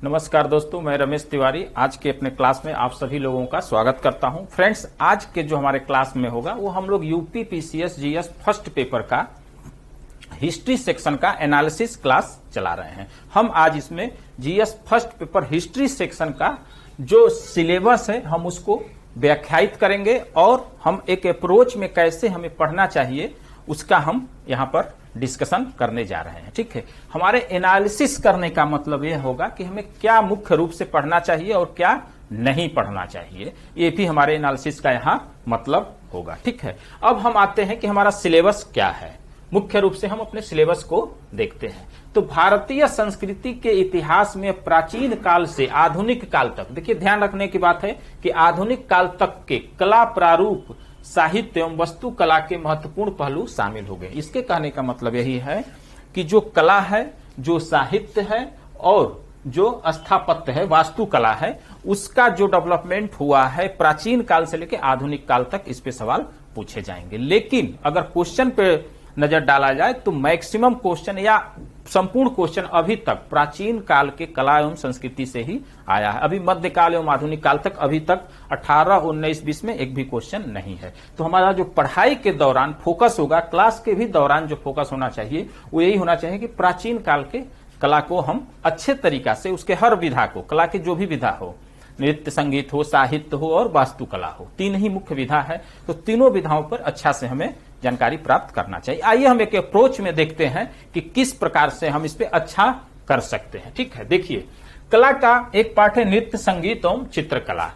नमस्कार दोस्तों, मैं रमेश तिवारी आज के अपने क्लास में आप सभी लोगों का स्वागत करता हूं। फ्रेंड्स, आज के जो हमारे क्लास में होगा वो हम लोग UP PCS GS first paper का हिस्ट्री सेक्शन का एनालिसिस क्लास चला रहे हैं। हम आज इसमें GS first paper history section का जो सिलेबस है हम उसको व्याख्यायित करेंगे और हम एक अप्रोच में कैसे हमें पढ़ना चाहिए उसका हम यहाँ पर डिस्कशन करने जा रहे हैं। ठीक है, हमारे एनालिसिस करने का मतलब यह होगा कि हमें क्या मुख्य रूप से पढ़ना चाहिए और क्या नहीं पढ़ना चाहिए, ये भी हमारे एनालिसिस का यहाँ मतलब होगा। ठीक है, अब हम आते हैं कि हमारा सिलेबस क्या है। मुख्य रूप से हम अपने सिलेबस को देखते हैं तो भारतीय संस्कृति के इतिहास में प्राचीन काल से आधुनिक काल तक, देखिए ध्यान रखने की बात है कि आधुनिक काल तक के कला प्रारूप, साहित्य एवं वस्तु कला के महत्वपूर्ण पहलू शामिल हो गए। इसके कहने का मतलब यही है कि जो कला है, जो साहित्य है और जो स्थापत्य है, वास्तुकला है, उसका जो डेवलपमेंट हुआ है प्राचीन काल से लेकर आधुनिक काल तक, इस पे सवाल पूछे जाएंगे। लेकिन अगर क्वेश्चन पे नजर डाला जाए तो मैक्सिमम क्वेश्चन या संपूर्ण क्वेश्चन अभी तक प्राचीन काल के कला एवं संस्कृति से ही आया है। अभी मध्यकाल एवं आधुनिक काल तक अभी तक 18, 19, 20 में एक भी क्वेश्चन नहीं है। तो हमारा जो पढ़ाई के दौरान फोकस होगा, क्लास के भी दौरान जो फोकस होना चाहिए वो यही होना चाहिए कि प्राचीन काल के कला को हम अच्छे तरीका से, उसके हर विधा को, कला की जो भी विधा हो, नृत्य संगीत हो, साहित्य हो और वास्तुकला हो, तीन ही मुख्य विधा है, तो तीनों विधाओं पर अच्छा से हमें जानकारी प्राप्त करना चाहिए। आइए हम एक अप्रोच में देखते हैं कि किस प्रकार से हम इस पे अच्छा कर सकते हैं। ठीक है, देखिए कला का एक पार्ट है नृत्य संगीत एवं चित्रकला।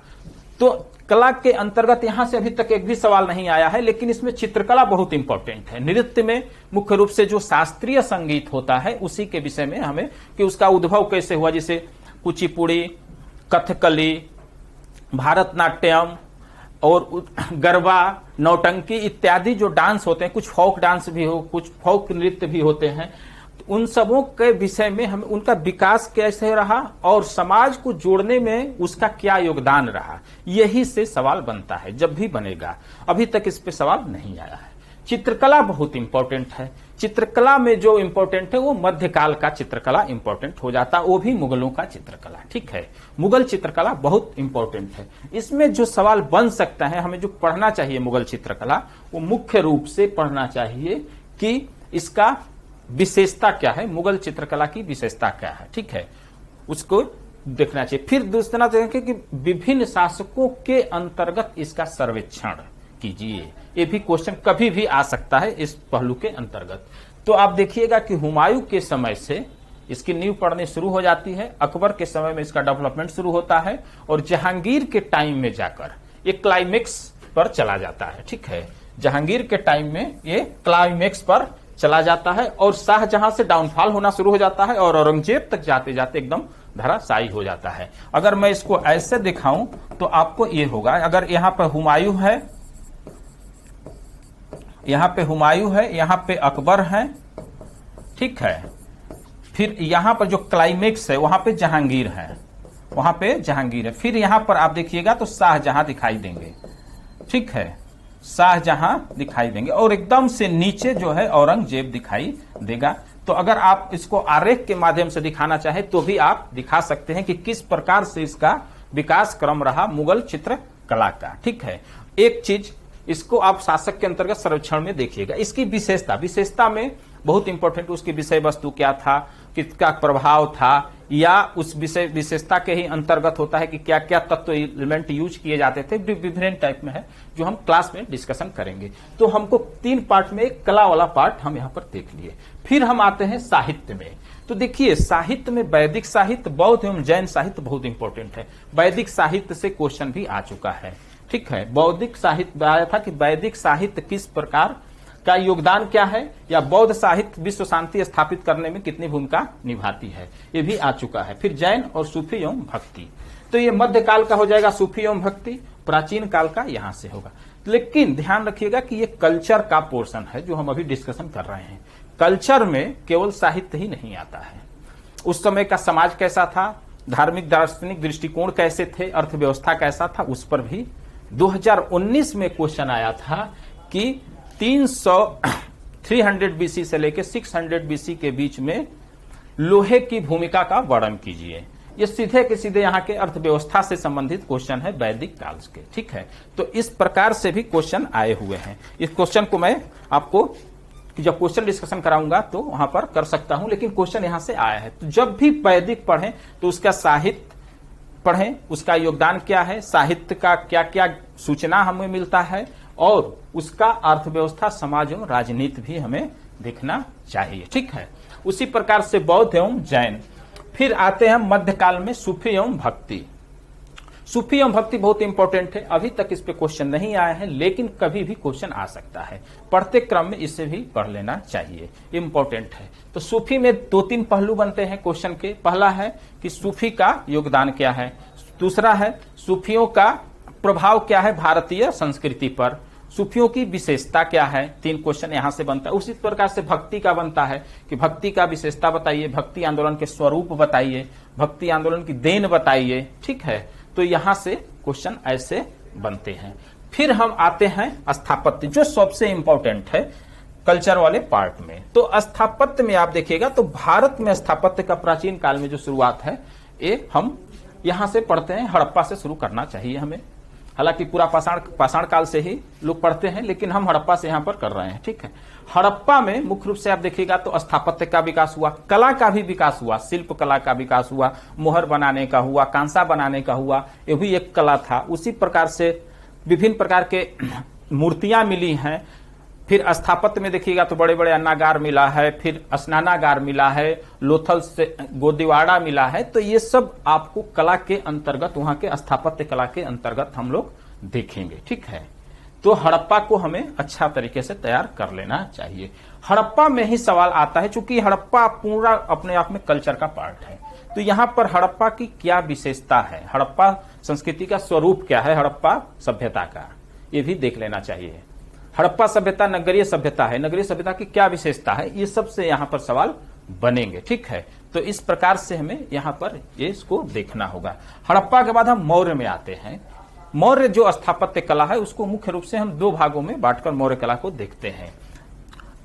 तो कला के अंतर्गत यहां से अभी तक एक भी सवाल नहीं आया है, लेकिन इसमें चित्रकला बहुत इंपॉर्टेंट है। नृत्य में मुख्य रूप से जो शास्त्रीय संगीत होता है उसी के विषय में हमें, कि उसका उद्भव कैसे हुआ, जैसे कुचिपुड़ी, कथकली, भारतनाट्यम और गरबा, नौटंकी इत्यादि जो डांस होते हैं, कुछ फोक डांस भी हो, कुछ फोक नृत्य भी होते हैं, उन सबों के विषय में हम उनका विकास कैसे रहा और समाज को जोड़ने में उसका क्या योगदान रहा, यही से सवाल बनता है, जब भी बनेगा। अभी तक इस पे सवाल नहीं आया है। चित्रकला बहुत इंपॉर्टेंट है। चित्रकला में जो इंपॉर्टेंट है वो मध्यकाल का चित्रकला इंपॉर्टेंट हो जाता, वो भी मुगलों का चित्रकला। ठीक है, मुगल चित्रकला बहुत इंपॉर्टेंट है। इसमें जो सवाल बन सकता है, हमें जो पढ़ना चाहिए मुगल चित्रकला, वो मुख्य रूप से पढ़ना चाहिए कि इसका विशेषता क्या है, मुगल चित्रकला की विशेषता क्या है। ठीक है, उसको देखना चाहिए। फिर दूसरा देखें कि विभिन्न शासकों के अंतर्गत इसका सर्वेक्षण कीजिए। ये भी क्वेश्चन कभी भी आ सकता है इस पहलू के अंतर्गत। तो आप देखिएगा कि हुमायूं के समय से इसकी नींव पड़नी शुरू हो जाती है, अकबर के समय में इसका डेवलपमेंट शुरू होता है और जहांगीर के टाइम में जाकर एक क्लाइमेक्स पर चला जाता है। ठीक है, जहांगीर के टाइम में ये क्लाइमेक्स पर चला जाता है और शाहजहां से डाउनफॉल होना शुरू हो जाता है और औरंगजेब तक जाते जाते एकदम धराशायी हो जाता है। अगर मैं इसको ऐसे दिखाऊं तो आपको ये होगा, अगर यहाँ पर हुमायूं है, यहां पे हुमायूं है, यहां पे अकबर है, ठीक है, फिर यहां पर जो क्लाइमेक्स है वहां पे जहांगीर है, वहां पे जहांगीर है, फिर यहां पर आप देखिएगा तो शाहजहां दिखाई देंगे। ठीक है, शाहजहां दिखाई देंगे और एकदम से नीचे जो है औरंगजेब दिखाई देगा। तो अगर आप इसको आरेख के माध्यम से दिखाना चाहे तो भी आप दिखा सकते हैं कि किस प्रकार से इसका विकास क्रम रहा मुगल चित्रकला का। ठीक है, एक चीज इसको आप शासक के अंतर्गत सर्वेक्षण में देखिएगा, इसकी विशेषता में बहुत इंपॉर्टेंट, उसकी विषय वस्तु क्या था, किसका प्रभाव था, या उस विषय विशेषता के ही अंतर्गत होता है कि क्या क्या तत्व एलिमेंट यूज किए जाते थे, विभिन्न टाइप में है जो हम क्लास में डिस्कशन करेंगे। तो हमको 3 पार्ट में एक कला वाला पार्ट हम यहाँ पर देख लिए। फिर हम आते हैं साहित्य में। तो देखिए साहित्य में वैदिक साहित्य, बौद्ध एवं जैन साहित्य बहुत इंपॉर्टेंट है। वैदिक साहित्य से क्वेश्चन भी आ चुका है। ठीक है, बौद्धिक साहित्य आया था कि वैदिक साहित्य किस प्रकार का योगदान क्या है, या बौद्ध साहित्य विश्व शांति स्थापित करने में कितनी भूमिका निभाती है, ये भी आ चुका है। फिर जैन और सूफी एवं भक्ति, तो ये मध्यकाल का हो जाएगा सूफी एवं भक्ति, प्राचीन काल का यहां से होगा। लेकिन ध्यान रखिएगा कि ये कल्चर का पोर्शन है जो हम अभी डिस्कशन कर रहे हैं। कल्चर में केवल साहित्य ही नहीं आता है, उस समय का समाज कैसा था, धार्मिक दार्शनिक दृष्टिकोण कैसे थे, अर्थव्यवस्था कैसा था, उस पर भी 2019 में क्वेश्चन आया था कि 300 बीसी से लेकर 600 बीसी के बीच में लोहे की भूमिका का वर्णन कीजिए। ये सीधे के सीधे यहाँ के अर्थव्यवस्था से संबंधित क्वेश्चन है वैदिक काल के, ठीक है। तो इस प्रकार से भी क्वेश्चन आए हुए हैं। इस क्वेश्चन को मैं आपको जब क्वेश्चन डिस्कशन कराऊंगा तो वहां पर कर सकता हूं, लेकिन क्वेश्चन यहां से आया है। तो जब भी वैदिक पढ़ें तो उसका साहित्य पढ़ें, उसका योगदान क्या है, साहित्य का क्या क्या सूचना हमें मिलता है, और उसका अर्थव्यवस्था, समाज एवं राजनीति भी हमें देखना चाहिए, ठीक है। उसी प्रकार से बौद्ध एवं जैन। फिर आते हैं मध्यकाल में सूफी एवं भक्ति। सूफी एवं भक्ति बहुत इंपॉर्टेंट है। अभी तक इस पे क्वेश्चन नहीं आया है, लेकिन कभी भी क्वेश्चन आ सकता है। पढ़ते क्रम में इसे भी पढ़ लेना चाहिए, इंपॉर्टेंट है। तो सूफी में 2-3 पहलू बनते हैं क्वेश्चन के। पहला है कि सूफी का योगदान क्या है, दूसरा है सूफियों का प्रभाव क्या है भारतीय संस्कृति पर, सूफियों की विशेषता क्या है, 3 क्वेश्चन यहां से बनता है। उसी प्रकार से भक्ति का बनता है कि भक्ति का विशेषता बताइए, भक्ति आंदोलन के स्वरूप बताइए, भक्ति आंदोलन की देन बताइए, ठीक है। तो यहां से क्वेश्चन ऐसे बनते हैं। फिर हम आते हैं स्थापत्य, जो सबसे इंपॉर्टेंट है कल्चर वाले पार्ट में। तो स्थापत्य में आप देखिएगा तो भारत में स्थापत्य का प्राचीन काल में जो शुरुआत है, ये हम यहां से पढ़ते हैं, हड़प्पा से शुरू करना चाहिए हमें। हालांकि पूरा पाषाण काल से ही लोग पढ़ते हैं, लेकिन हम हड़प्पा से यहां पर कर रहे हैं, ठीक है। हड़प्पा में मुख्य रूप से आप देखिएगा तो स्थापत्य का विकास हुआ, कला का भी विकास हुआ, शिल्प कला का विकास हुआ, मोहर बनाने का हुआ, कांसा बनाने का हुआ, ये भी एक कला था। उसी प्रकार से विभिन्न प्रकार के मूर्तियां मिली हैं। फिर स्थापत्य में देखिएगा तो बड़े बड़े अन्नागार मिला है, फिर स्नानागार मिला है, लोथल से गोदीवाड़ा मिला है। तो ये सब आपको कला के अंतर्गत, वहां के स्थापत्य कला के अंतर्गत हम लोग देखेंगे, ठीक है। तो हड़प्पा को हमें अच्छा तरीके से तैयार कर लेना चाहिए। हड़प्पा में ही सवाल आता है, चूंकि हड़प्पा पूरा अपने आप में कल्चर का पार्ट है। तो यहां पर हड़प्पा की क्या विशेषता है, हड़प्पा संस्कृति का स्वरूप क्या है, हड़प्पा सभ्यता का, ये भी देख लेना चाहिए। हड़प्पा सभ्यता नगरीय सभ्यता है, नगरीय सभ्यता की क्या विशेषता है, ये सबसे यहां पर सवाल बनेंगे, ठीक है। तो इस प्रकार से हमें यहां पर ये इसको देखना होगा। हड़प्पा के बाद हम मौर्य में आते हैं। मौर्य जो स्थापत्य कला है उसको मुख्य रूप से हम 2 भागों में बांटकर मौर्य कला को देखते हैं।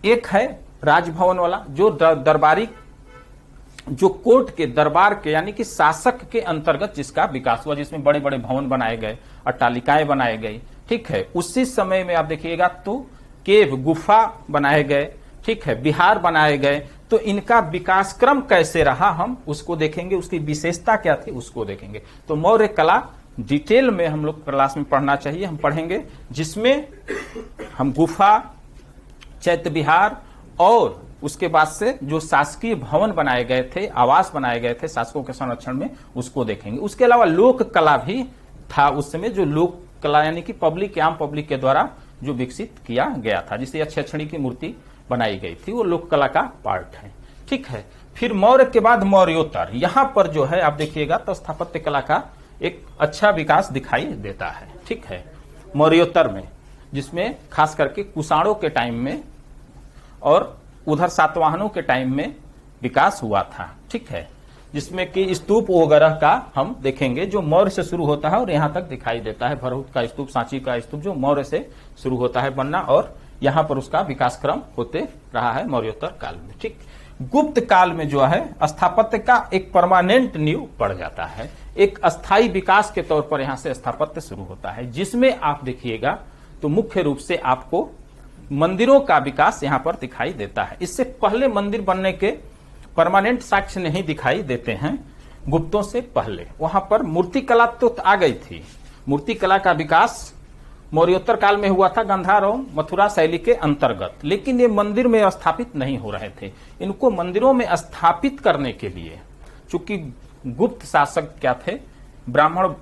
एक है राजभवन वाला, जो दरबारी, जो कोर्ट के, दरबार के, यानी कि शासक के अंतर्गत जिसका विकास हुआ, जिसमें बड़े बड़े भवन बनाए गए, अट्टालिकाएं बनाए गई, ठीक है। उसी समय में आप देखिएगा तो केव, गुफा बनाए गए, ठीक है, विहार बनाए गए। तो इनका विकास क्रम कैसे रहा हम उसको देखेंगे, उसकी विशेषता क्या थी उसको देखेंगे। तो मौर्य कला डिटेल में हम लोग क्लास में पढ़ना चाहिए, हम पढ़ेंगे, जिसमें हम गुफा, चैत्य विहार और उसके बाद से जो शासकीय भवन बनाए गए थे, आवास बनाए गए थे शासकों के संरक्षण में, उसको देखेंगे। उसके अलावा लोक कला भी था उस समय, जो लोक कला यानी कि पब्लिक, आम पब्लिक के द्वारा जो विकसित किया गया था, जिसे अक्षयक्षणी की मूर्ति बनाई गई थी, वो लोक कला का पार्ट है, ठीक है। फिर मौर्य के बाद मौर्योत्तर, यहां पर जो है आप देखिएगा तो स्थापत्य कला का एक अच्छा विकास दिखाई देता है, ठीक है, मौर्योत्तर में, जिसमें खास करके कुषाणों के टाइम में और उधर सातवाहनों के टाइम में विकास हुआ था, ठीक है। जिसमें कि स्तूप वगैरह का हम देखेंगे, जो मौर्य से शुरू होता है और यहां तक दिखाई देता है। भरहुत का स्तूप, सांची का स्तूप, जो मौर्य से शुरू होता है बनना, और यहां पर उसका विकास क्रम होते रहा है मौर्योत्तर काल में, ठीक। गुप्त काल में जो है स्थापत्य का एक परमानेंट नींव पड़ जाता है, एक अस्थायी विकास के तौर पर यहां से स्थापत्य शुरू होता है, जिसमें आप देखिएगा तो मुख्य रूप से आपको मंदिरों का विकास यहां पर दिखाई देता है। इससे पहले मंदिर बनने के परमानेंट साक्ष्य नहीं दिखाई देते हैं। गुप्तों से पहले वहां पर मूर्ति कला तो आ गई थी, मूर्ति कला का विकास मौर्योत्तर काल में हुआ था, गांधार और मथुरा शैली के अंतर्गत, लेकिन ये मंदिर में स्थापित नहीं हो रहे थे। इनको मंदिरों में स्थापित करने के लिए, चूंकि गुप्त शासक क्या थे, ब्राह्मण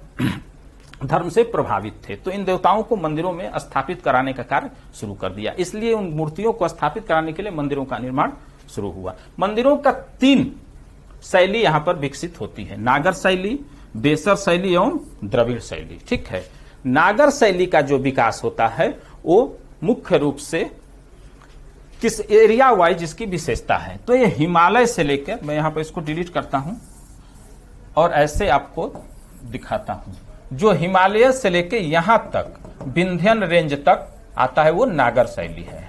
धर्म से प्रभावित थे, तो इन देवताओं को मंदिरों में स्थापित कराने का कार्य शुरू कर दिया। इसलिए उन मूर्तियों को स्थापित कराने के लिए मंदिरों का निर्माण शुरू हुआ। मंदिरों का 3 शैली यहां पर विकसित होती है, नागर शैली, बेसर शैली एवं द्रविड़ शैली, ठीक है। नागर शैली का जो विकास होता है वो मुख्य रूप से किस एरिया वाइज इसकी विशेषता है, तो ये हिमालय से लेकर, मैं यहां पर इसको डिलीट करता हूं और ऐसे आपको दिखाता हूं, जो हिमालय से लेकर यहां तक विंध्यन रेंज तक आता है वो नागर शैली है,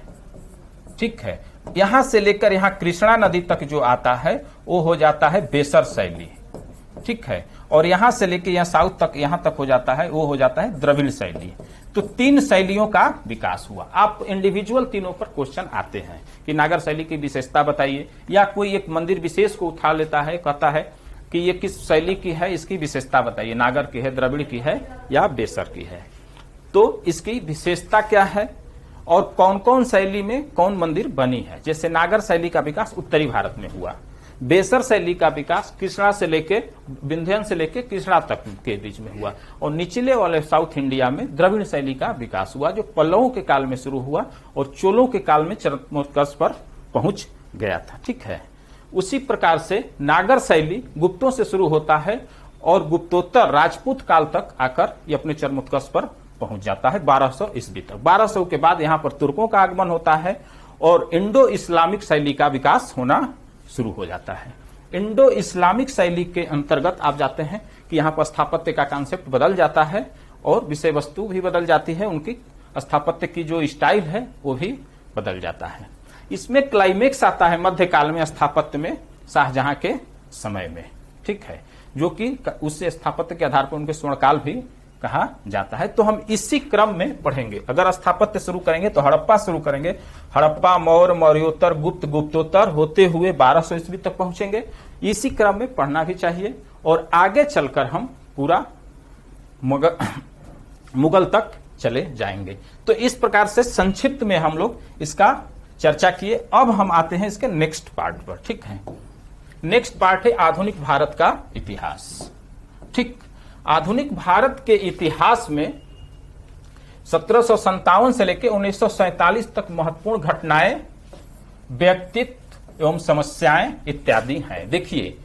ठीक है। यहां से लेकर यहां कृष्णा नदी तक जो आता है वो हो जाता है बेसर शैली, ठीक है, और यहां से लेके यहाँ साउथ तक, यहां तक हो जाता है, वो हो जाता है द्रविड़ शैली। तो 3 शैलियों का विकास हुआ। आप इंडिविजुअल तीनों पर क्वेश्चन आते हैं कि नागर शैली की विशेषता बताइए, या कोई एक मंदिर विशेष को उठा लेता है, कहता है कि ये किस शैली की है, इसकी विशेषता बताइए, नागर की है, द्रविड़ की है या बेसर की है। तो इसकी विशेषता क्या है और कौन कौन शैली में कौन मंदिर बनी है। जैसे नागर शैली का विकास उत्तरी भारत में हुआ, बेसर शैली का विकास कृष्णा से लेके विंध्यन से लेके कृष्णा तक के बीच में हुआ, और निचले वाले साउथ इंडिया में द्रविड़ शैली का विकास हुआ, जो पल्लवों के काल में शुरू हुआ और चोलों के काल में चरमोत्कर्ष पर पहुंच गया था। ठीक है, उसी प्रकार से नागर शैली गुप्तों से शुरू होता है और गुप्तोत्तर राजपूत काल तक आकर ये अपने चरमोत्कर्ष पर पहुंच जाता है 1200 ईस्वी तक। 1200 के बाद यहां पर तुर्कों का आगमन होता है और इंडो इस्लामिक शैली का विकास होना शुरू हो जाता है। इंडो इस्लामिक शैली के अंतर्गत आप जाते हैं कि यहाँ पर स्थापत्य का कॉन्सेप्ट बदल जाता है और विषय वस्तु भी बदल जाती है, उनकी स्थापत्य की जो स्टाइल है वो भी बदल जाता है। इसमें क्लाइमेक्स आता है मध्यकाल में स्थापत्य में शाहजहां के समय में, ठीक है, जो कि उससे स्थापत्य के आधार पर उनके स्वर्णकाल भी कहा जाता है। तो हम इसी क्रम में पढ़ेंगे। अगर स्थापत्य शुरू करेंगे तो हड़प्पा शुरू करेंगे, हड़प्पा, मौर्य, मौर्योत्तर, गुप्त, गुप्तोत्तर होते हुए 1200 ईस्वी तक पहुंचेंगे। इसी क्रम में पढ़ना भी चाहिए और आगे चलकर हम पूरा मुगल तक चले जाएंगे। तो इस प्रकार से संक्षिप्त में हम लोग इसका चर्चा किए। अब हम आते हैं इसके नेक्स्ट पार्ट पर। ठीक है, नेक्स्ट पार्ट है आधुनिक भारत का इतिहास। ठीक, आधुनिक भारत के इतिहास में 1757 से लेकर 1947 तक महत्वपूर्ण घटनाएं, व्यक्तित्व एवं समस्याएं इत्यादि हैं। देखिए,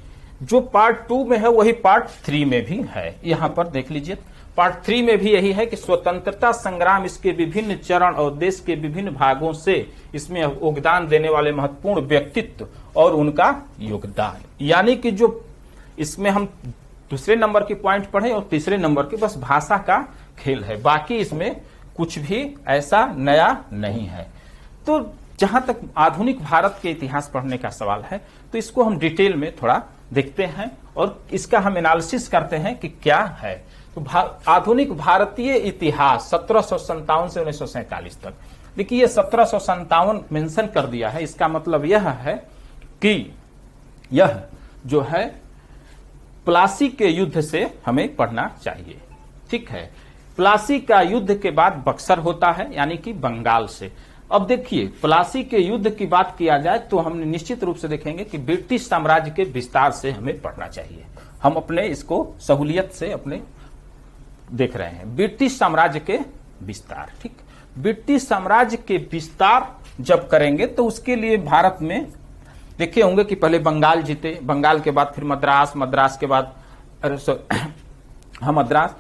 जो पार्ट 2 में है वही पार्ट 3 में भी है। यहां पर देख लीजिए, पार्ट 3 में भी यही है कि स्वतंत्रता संग्राम, इसके विभिन्न चरण और देश के विभिन्न भागों से इसमें योगदान देने वाले महत्वपूर्ण व्यक्तित्व और उनका योगदान। यानी कि जो इसमें हम दूसरे नंबर की पॉइंट पढ़े और तीसरे नंबर की बस भाषा का खेल है, बाकी इसमें कुछ भी ऐसा नया नहीं है। तो जहां तक आधुनिक भारत के इतिहास पढ़ने का सवाल है तो इसको हम डिटेल में थोड़ा देखते हैं और इसका हम एनालिसिस करते हैं कि क्या है। तो आधुनिक भारतीय इतिहास 1757 से 1947 तक। देखिए, 1757 मेंशन कर दिया है, इसका मतलब यह है कि यह जो है प्लासी के युद्ध से हमें पढ़ना चाहिए। ठीक है, प्लासी का युद्ध के बाद बक्सर होता है, यानी कि बंगाल से। अब देखिए, प्लासी के युद्ध की बात किया जाए तो हम निश्चित रूप से देखेंगे कि ब्रिटिश साम्राज्य के विस्तार से हमें पढ़ना चाहिए। हम अपने इसको सहूलियत से अपने देख रहे हैं, ब्रिटिश साम्राज्य के विस्तार। ठीक, ब्रिटिश साम्राज्य के विस्तार जब करेंगे तो उसके लिए भारत में देखे होंगे कि पहले बंगाल जीते, बंगाल के बाद फिर मद्रास, मद्रास के बाद मद्रास,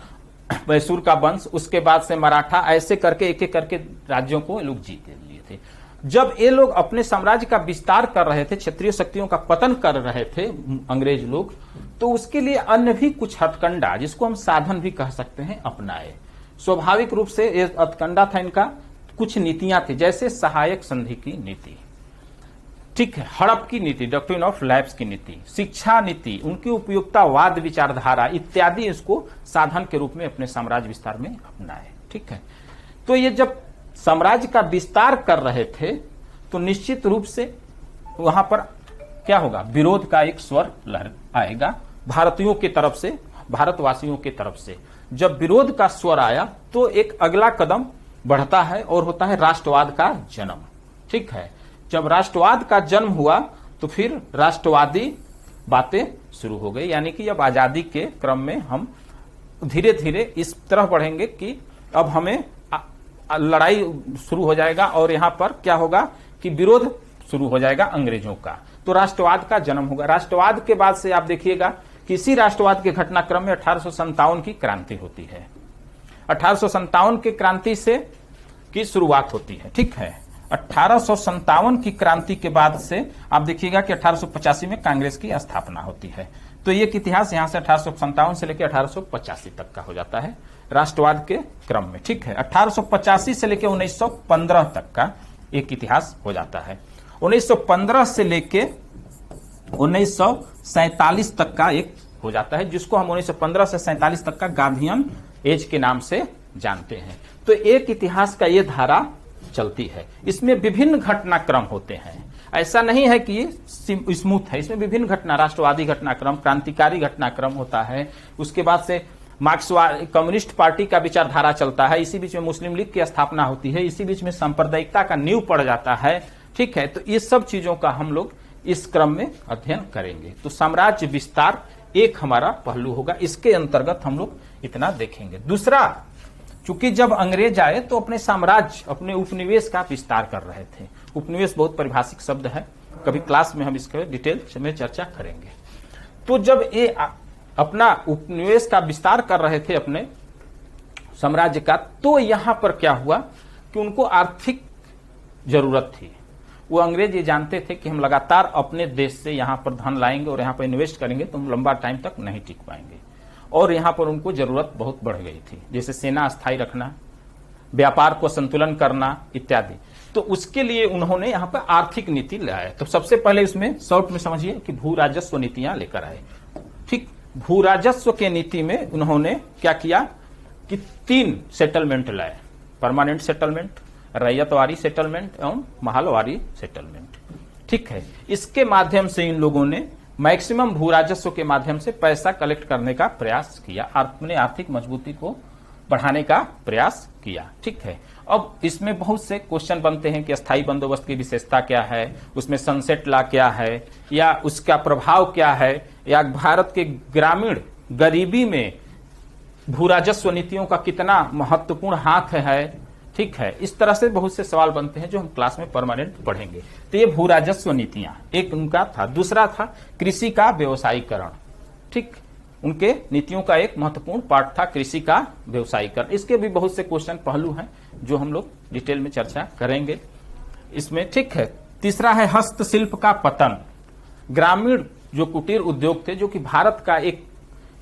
मैसूर का वंश, उसके बाद से मराठा, ऐसे करके एक एक करके राज्यों को लोग जीत लिए थे। जब ये लोग अपने साम्राज्य का विस्तार कर रहे थे, क्षेत्रीय शक्तियों का पतन कर रहे थे अंग्रेज लोग, तो उसके लिए अन्य भी कुछ हथकंडा, जिसको हम साधन भी कह सकते हैं, अपनाए। स्वाभाविक रूप से ये हथकंडा था इनका, कुछ नीतियां थी, जैसे सहायक संधि की नीति, ठीक है, हड़प की नीति, डॉक्ट्रिन ऑफ लैप्स की नीति, शिक्षा नीति, उनकी उपयुक्तावाद विचारधारा इत्यादि इसको साधन के रूप में अपने साम्राज्य विस्तार में अपनाए। ठीक है, तो ये जब साम्राज्य का विस्तार कर रहे थे तो निश्चित रूप से वहां पर क्या होगा, विरोध का एक स्वर लहर आएगा भारतीयों की तरफ से, भारतवासियों की तरफ से। जब विरोध का स्वर आया तो एक अगला कदम बढ़ता है और होता है राष्ट्रवाद का जन्म। ठीक है, जब राष्ट्रवाद का जन्म हुआ तो फिर राष्ट्रवादी बातें शुरू हो गई, यानी कि अब आजादी के क्रम में हम धीरे धीरे इस तरह बढ़ेंगे कि अब हमें लड़ाई शुरू हो जाएगा और यहां पर क्या होगा कि विरोध शुरू हो जाएगा अंग्रेजों का, तो राष्ट्रवाद का जन्म होगा। राष्ट्रवाद के बाद से आप देखिएगा कि इसी राष्ट्रवाद के घटनाक्रम में 1857 की क्रांति होती है। 1857 की क्रांति से की शुरुआत होती है। ठीक है, 1857 की क्रांति के बाद से आप देखिएगा कि 1885 में कांग्रेस की स्थापना होती है। तो ये इतिहास यहां से 1857 से लेकर 1885 तक का हो जाता है राष्ट्रवाद के क्रम में। ठीक है, 1885 से लेकर 1915 तक का एक इतिहास हो जाता है। 1915 से लेकर 1947 तक का एक हो जाता है, जिसको हम 1915 से 47 तक का गांधीयन एज के नाम से जानते हैं। तो एक इतिहास का ये धारा चलती है, इसमें विभिन्न घटनाक्रम होते हैं। ऐसा नहीं है कि ये स्मूथ है, इसमें विभिन्न राष्ट्रवादी घटनाक्रम, क्रांतिकारी घटनाक्रम होता है। उसके बाद से मार्क्सवादी कम्युनिस्ट पार्टी का विचारधारा चलता है, इसी बीच में मुस्लिम लीग की स्थापना होती है, इसी बीच में सांप्रदायिकता का नींव पड़ जाता है। ठीक है, तो ये सब चीजों का हम लोग इस क्रम में अध्ययन करेंगे। तो साम्राज्य विस्तार एक हमारा पहलू होगा, इसके अंतर्गत हम लोग इतना देखेंगे। दूसरा, चूंकि जब अंग्रेज आए तो अपने साम्राज्य, अपने उपनिवेश का विस्तार कर रहे थे। उपनिवेश बहुत परिभाषिक शब्द है, कभी क्लास में हम इसके डिटेल में चर्चा करेंगे। तो जब ये अपना उपनिवेश का विस्तार कर रहे थे अपने साम्राज्य का, तो यहां पर क्या हुआ कि उनको आर्थिक जरूरत थी। वो अंग्रेज ये जानते थे कि हम लगातार अपने देश से यहां पर धन लाएंगे और यहां पर इन्वेस्ट करेंगे तो हम लंबा टाइम तक नहीं टिक पाएंगे, और यहां पर उनको जरूरत बहुत बढ़ गई थी, जैसे सेना स्थायी रखना, व्यापार को संतुलन करना इत्यादि। तो उसके लिए उन्होंने यहां पर आर्थिक नीति लाया। तो सबसे पहले इसमें शॉर्ट में समझिए कि भू राजस्व नीतियां लेकर आए। ठीक, भू राजस्व के नीति में उन्होंने क्या किया कि 3 सेटलमेंट लाए, परमानेंट सेटलमेंट, रैयतवारी सेटलमेंट एवं महलवारी सेटलमेंट। ठीक है, इसके माध्यम से इन लोगों ने मैक्सिमम भू राजस्व के माध्यम से पैसा कलेक्ट करने का प्रयास किया, अपने आर्थिक मजबूती को बढ़ाने का प्रयास किया। ठीक है, अब इसमें बहुत से क्वेश्चन बनते हैं कि अस्थायी बंदोबस्त की विशेषता क्या है, उसमें सनसेट लॉ क्या है, या उसका प्रभाव क्या है, या भारत के ग्रामीण गरीबी में भू राजस्व नीतियों का कितना महत्वपूर्ण हाथ है। ठीक है, इस तरह से बहुत से सवाल बनते हैं जो हम क्लास में परमानेंट पढ़ेंगे। तो ये भू राजस्व नीतियां एक उनका था। दूसरा था कृषि का व्यवसायीकरण। ठीक, उनके नीतियों का एक महत्वपूर्ण पार्ट था कृषि का व्यवसायीकरण। इसके भी बहुत से क्वेश्चन पहलू हैं जो हम लोग डिटेल में चर्चा करेंगे इसमें। ठीक है, तीसरा है हस्तशिल्प का पतन। ग्रामीण जो कुटीर उद्योग थे, जो कि भारत का एक,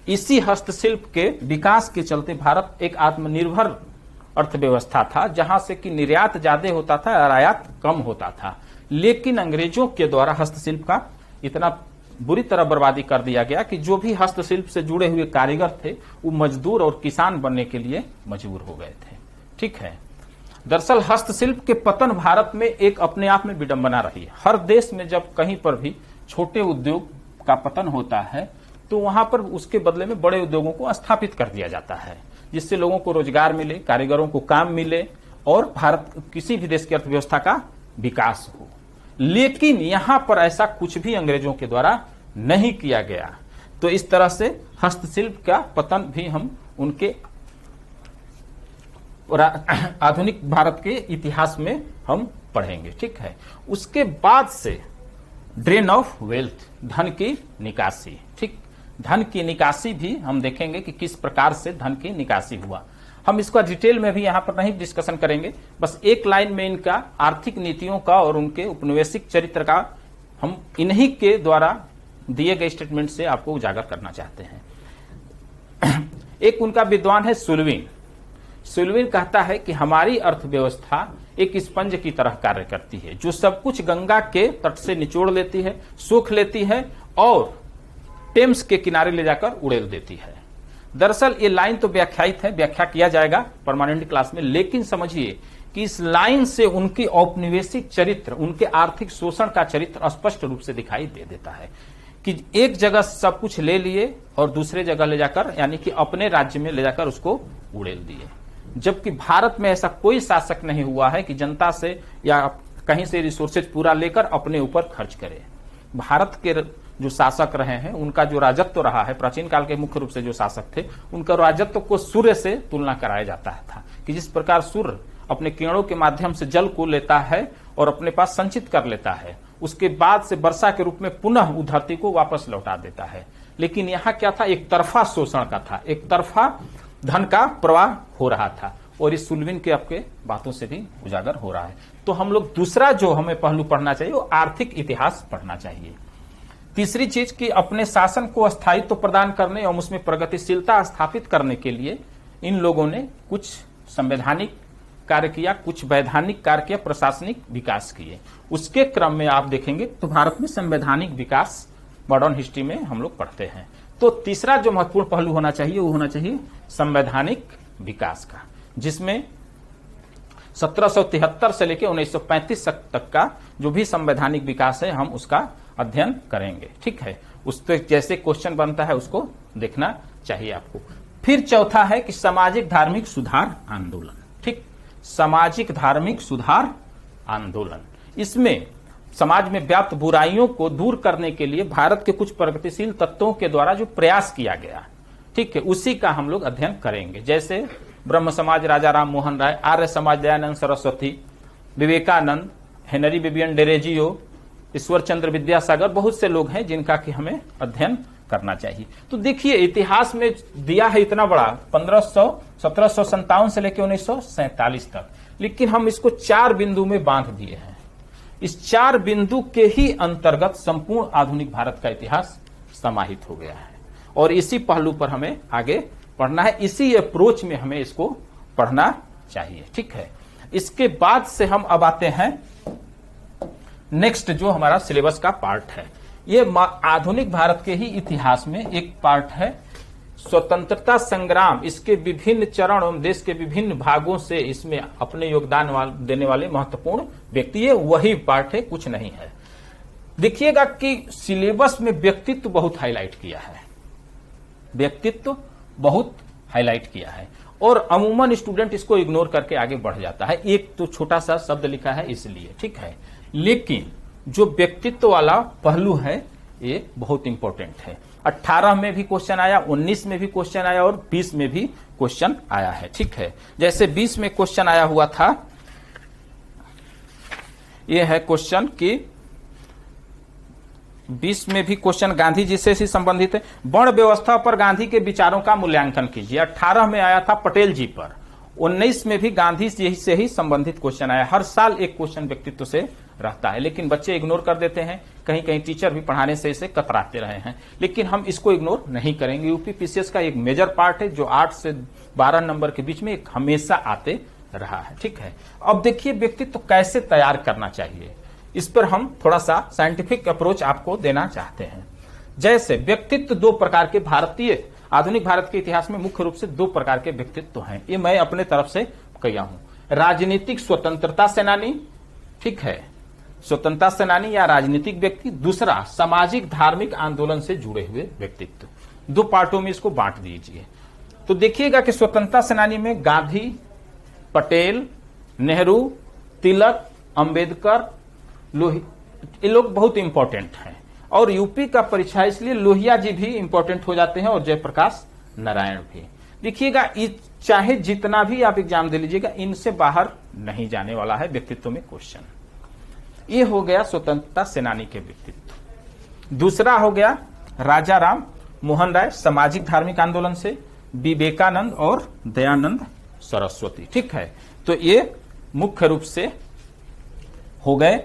इसी हस्तशिल्प के विकास के चलते भारत एक आत्मनिर्भर अर्थव्यवस्था था, जहां से कि निर्यात ज्यादा होता था और आयात कम होता था। लेकिन अंग्रेजों के द्वारा हस्तशिल्प का इतना बुरी तरह बर्बादी कर दिया गया कि जो भी हस्तशिल्प से जुड़े हुए कारीगर थे वो मजदूर और किसान बनने के लिए मजबूर हो गए थे। ठीक है, दरअसल हस्तशिल्प के पतन भारत में एक अपने आप में विडंबना रही है। हर देश में जब कहीं पर भी छोटे उद्योग का पतन होता है तो वहां पर उसके बदले में बड़े उद्योगों को स्थापित कर दिया जाता है, जिससे लोगों को रोजगार मिले, कारीगरों को काम मिले और भारत किसी भी देश की अर्थव्यवस्था का विकास हो। लेकिन यहां पर ऐसा कुछ भी अंग्रेजों के द्वारा नहीं किया गया। तो इस तरह से हस्तशिल्प का पतन भी हम उनके आधुनिक भारत के इतिहास में हम पढ़ेंगे। ठीक है, उसके बाद से ड्रेन ऑफ वेल्थ, धन की निकासी। ठीक, धन की निकासी भी हम देखेंगे कि किस प्रकार से धन की निकासी हुआ। हम इसका डिटेल में भी यहां पर नहीं डिस्कशन करेंगे, बस एक लाइन में इनका आर्थिक नीतियों का और उनके उपनिवेशिक चरित्र का हम इन्हीं के द्वारा दिए गए स्टेटमेंट से आपको उजागर करना चाहते हैं। एक उनका विद्वान है सुल्विन। सुल्विन कहता है कि हमारी अर्थव्यवस्था एक स्पंज की तरह कार्य करती है, जो सब कुछ गंगा के तट से निचोड़ लेती है, सोख लेती है और टेम्स के किनारे ले जाकर उड़ेल देती है। दरअसल ये लाइन तो व्याख्यायित है, व्याख्या किया जाएगा परमानेंट क्लास में, लेकिन समझिए कि इस लाइन से उनकी औपनिवेशिक चरित्र, उनके आर्थिक शोषण का चरित्र स्पष्ट रूप से दिखाई दे देता है कि एक जगह सब कुछ ले लिए और दूसरे जगह ले जाकर, यानी कि अपने राज्य में ले जाकर उसको उड़ेल दिए। जबकि भारत में ऐसा कोई शासक नहीं हुआ है कि जनता से या कहीं से रिसोर्सेज पूरा लेकर अपने ऊपर खर्च करे। भारत के जो शासक रहे हैं उनका जो राजत्व रहा है, प्राचीन काल के मुख्य रूप से जो शासक थे उनका राजत्व को सूर्य से तुलना कराया जाता था कि जिस प्रकार सूर्य अपने किरणों के माध्यम से जल को लेता है और अपने पास संचित कर लेता है, उसके बाद से वर्षा के रूप में पुनः धरती को वापस लौटा देता है। लेकिन यहाँ क्या था, एक तरफा शोषण का था, एक तरफा धन का प्रवाह हो रहा था, और इस सुल्विन के आपके बातों से भी उजागर हो रहा है। तो हम लोग दूसरा जो हमें पहलू पढ़ना चाहिए वो आर्थिक इतिहास पढ़ना चाहिए। तीसरी चीज कि अपने शासन को स्थायित्व प्रदान करने और उसमें प्रगतिशीलता स्थापित करने के लिए इन लोगों ने कुछ संवैधानिक कार्य किया, कुछ वैधानिक कार्य किया, प्रशासनिक विकास किए। उसके क्रम में आप देखेंगे तो भारत में संवैधानिक विकास मॉडर्न हिस्ट्री में हम लोग पढ़ते हैं। तो तीसरा जो महत्वपूर्ण पहलू होना चाहिए वो होना चाहिए संवैधानिक विकास का, जिसमें 1773 से लेकर 1935 तक का जो भी संवैधानिक विकास है हम उसका अध्ययन करेंगे। ठीक है, उस पर जैसे क्वेश्चन बनता है उसको देखना चाहिए आपको। फिर चौथा है कि सामाजिक धार्मिक सुधार आंदोलन। ठीक, सामाजिक धार्मिक सुधार आंदोलन, इसमें समाज में व्याप्त बुराइयों को दूर करने के लिए भारत के कुछ प्रगतिशील तत्वों के द्वारा जो प्रयास किया गया, ठीक है, उसी का हम लोग अध्ययन करेंगे। जैसे ब्रह्म समाज राजा राम मोहन राय, आर्य समाज दयानंद सरस्वती, विवेकानंद, हेनरी विवियन डेरेजियो, ईश्वर चंद्र विद्यासागर, बहुत से लोग हैं जिनका कि हमें अध्ययन करना चाहिए। तो देखिए इतिहास में दिया है इतना बड़ा 1757 से लेकर 1947 तक, लेकिन हम इसको 4 बिंदु में बांध दिए हैं। इस 4 बिंदु के ही अंतर्गत संपूर्ण आधुनिक भारत का इतिहास समाहित हो गया है और इसी पहलू पर हमें आगे पढ़ना है, इसी अप्रोच में हमें इसको पढ़ना चाहिए। ठीक है, इसके बाद से हम अब आते हैं नेक्स्ट जो हमारा सिलेबस का पार्ट है। ये आधुनिक भारत के ही इतिहास में एक पार्ट है स्वतंत्रता संग्राम, इसके विभिन्न चरण एवं देश के विभिन्न भागों से इसमें अपने योगदान देने वाले महत्वपूर्ण व्यक्ति, ये वही पार्ट है, कुछ नहीं है। देखिएगा कि सिलेबस में व्यक्तित्व बहुत हाईलाइट किया है, व्यक्तित्व बहुत हाईलाइट किया है और अमूमन स्टूडेंट इसको इग्नोर करके आगे बढ़ जाता है। एक तो छोटा सा शब्द लिखा है इसलिए, ठीक है, लेकिन जो व्यक्तित्व वाला पहलू है ये बहुत इंपॉर्टेंट है। 18 में भी क्वेश्चन आया, 19 में भी क्वेश्चन आया और 20 में भी क्वेश्चन आया है। ठीक है, जैसे 20 में क्वेश्चन आया हुआ था, ये है क्वेश्चन कि 20 में भी क्वेश्चन गांधी जी से ही संबंधित है। वर्ण व्यवस्था पर गांधी के विचारों का मूल्यांकन कीजिए। 18 में आया था पटेल जी पर, 19 में भी गांधी जी से ही संबंधित क्वेश्चन आया। हर साल एक क्वेश्चन व्यक्तित्व से रहता है, लेकिन बच्चे इग्नोर कर देते हैं, कहीं कहीं टीचर भी पढ़ाने से इसे कतराते रहे हैं, लेकिन हम इसको इग्नोर नहीं करेंगे। यूपी पीसीएस का एक मेजर पार्ट है जो 8 से 12 नंबर के बीच में एक हमेशा आते रहा है। ठीक है, अब देखिए व्यक्तित्व कैसे तैयार करना चाहिए, इस पर हम थोड़ा सा साइंटिफिक अप्रोच आपको देना चाहते हैं। जैसे व्यक्तित्व 2 प्रकार के, भारतीय आधुनिक भारत के इतिहास में मुख्य रूप से 2 प्रकार के व्यक्तित्व हैं, ये मैं अपने तरफ से कहा हूं। राजनीतिक स्वतंत्रता सेनानी, ठीक है, स्वतंत्रता सेनानी या राजनीतिक व्यक्ति। दूसरा सामाजिक धार्मिक आंदोलन से जुड़े हुए व्यक्तित्व। 2 पार्टों में इसको बांट दीजिए। तो देखिएगा कि स्वतंत्रता सेनानी में गांधी, पटेल, नेहरू, तिलक, अंबेडकर, ये लोग बहुत इंपॉर्टेंट हैं। और यूपी का परीक्षा इसलिए लोहिया जी भी इंपॉर्टेंट हो जाते हैं और जयप्रकाश नारायण भी। देखिएगा चाहे जितना भी आप एग्जाम दे लीजिएगा, इनसे बाहर नहीं जाने वाला है व्यक्तित्व में क्वेश्चन। ये हो गया स्वतंत्रता सेनानी के व्यक्तित्व। दूसरा हो गया राजा राम मोहन राय, सामाजिक धार्मिक आंदोलन से, विवेकानंद और दयानंद सरस्वती। ठीक है, तो ये मुख्य रूप से हो गए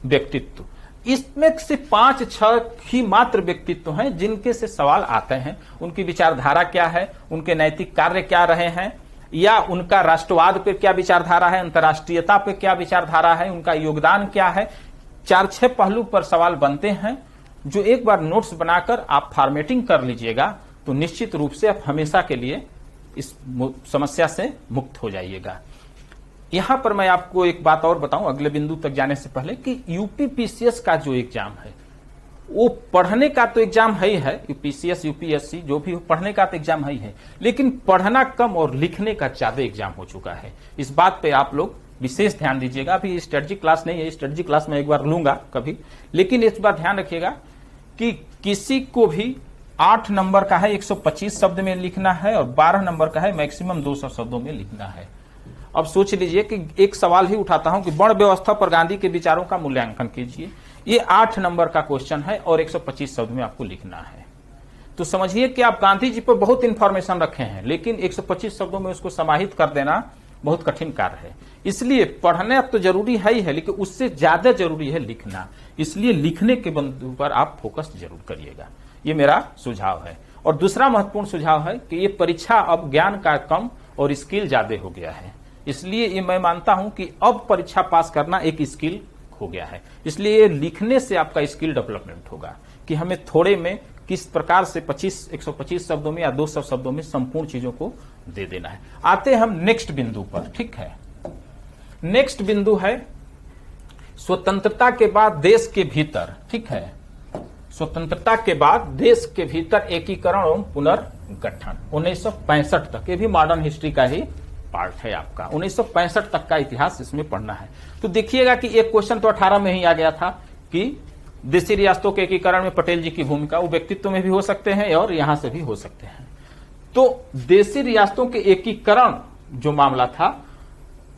व्यक्तित्व। इसमें से 5-6 ही मात्र व्यक्तित्व हैं जिनके से सवाल आते हैं। उनकी विचारधारा क्या है, उनके नैतिक कार्य क्या रहे हैं, या उनका राष्ट्रवाद पे क्या विचारधारा है, अंतर्राष्ट्रीयता पे क्या विचारधारा है, उनका योगदान क्या है। 4-6 पहलू पर सवाल बनते हैं, जो एक बार नोट्स बनाकर आप फॉर्मेटिंग कर लीजिएगा तो निश्चित रूप से आप हमेशा के लिए इस समस्या से मुक्त हो जाइएगा। यहां पर मैं आपको एक बात और बताऊं अगले बिंदु तक जाने से पहले, कि यूपी पीसीएस का जो एग्जाम है वो पढ़ने का तो एग्जाम है ही है, यूपीसीएस यूपीएससी जो भी पढ़ने का तो एग्जाम है ही है, लेकिन पढ़ना कम और लिखने का ज्यादा एग्जाम हो चुका है। इस बात पे आप लोग विशेष ध्यान दीजिएगा। अभी स्ट्रेटजी क्लास नहीं है, स्ट्रेटजी क्लास में एक बार लूंगा कभी, लेकिन इस बार ध्यान रखिएगा कि किसी को भी 8 नंबर का है 125 शब्द में लिखना है और 12 नंबर का है मैक्सिमम 200 शब्दों में लिखना है। अब सोच लीजिए कि एक सवाल ही उठाता हूं कि वर्ण व्यवस्था पर गांधी के विचारों का मूल्यांकन कीजिए, ये 8 नंबर का क्वेश्चन है और 125 शब्द में आपको लिखना है। तो समझिए कि आप गांधी जी पर बहुत इंफॉर्मेशन रखे हैं, लेकिन 125 शब्दों में उसको समाहित कर देना बहुत कठिन कार्य है। इसलिए पढ़ना तो जरूरी है ही है, लेकिन उससे ज्यादा जरूरी है लिखना। इसलिए लिखने के बिंदु पर आप फोकस जरूर करिएगा, ये मेरा सुझाव है। और दूसरा महत्वपूर्ण सुझाव है कि ये परीक्षा अब ज्ञान का कम और स्किल ज्यादा हो गया है, इसलिए ये मैं मानता हूं कि अब परीक्षा पास करना एक स्किल हो गया है। इसलिए लिखने से आपका स्किल डेवलपमेंट होगा कि हमें थोड़े में किस प्रकार से 125 शब्दों में या 200 शब्दों में संपूर्ण चीजों को दे देना है। आते हैं हम नेक्स्ट बिंदु पर, ठीक है। नेक्स्ट बिंदु है स्वतंत्रता के बाद देश के भीतर, ठीक है, स्वतंत्रता के बाद देश के भीतर एकीकरण एवं पुनर्गठन 1965 तक, ये भी मॉडर्न हिस्ट्री का ही पार्ट है आपका। 1965 तक का इतिहास इसमें पढ़ना है। तो देखिएगा कि एक क्वेश्चन तो 18 में ही आ गया था कि देशी रियासतों के एकीकरण में पटेल जी की भूमिका, वो व्यक्तित्व में भी हो सकते हैं और यहां से भी हो सकते हैं। तो देशी रियासतों के एकीकरण जो मामला था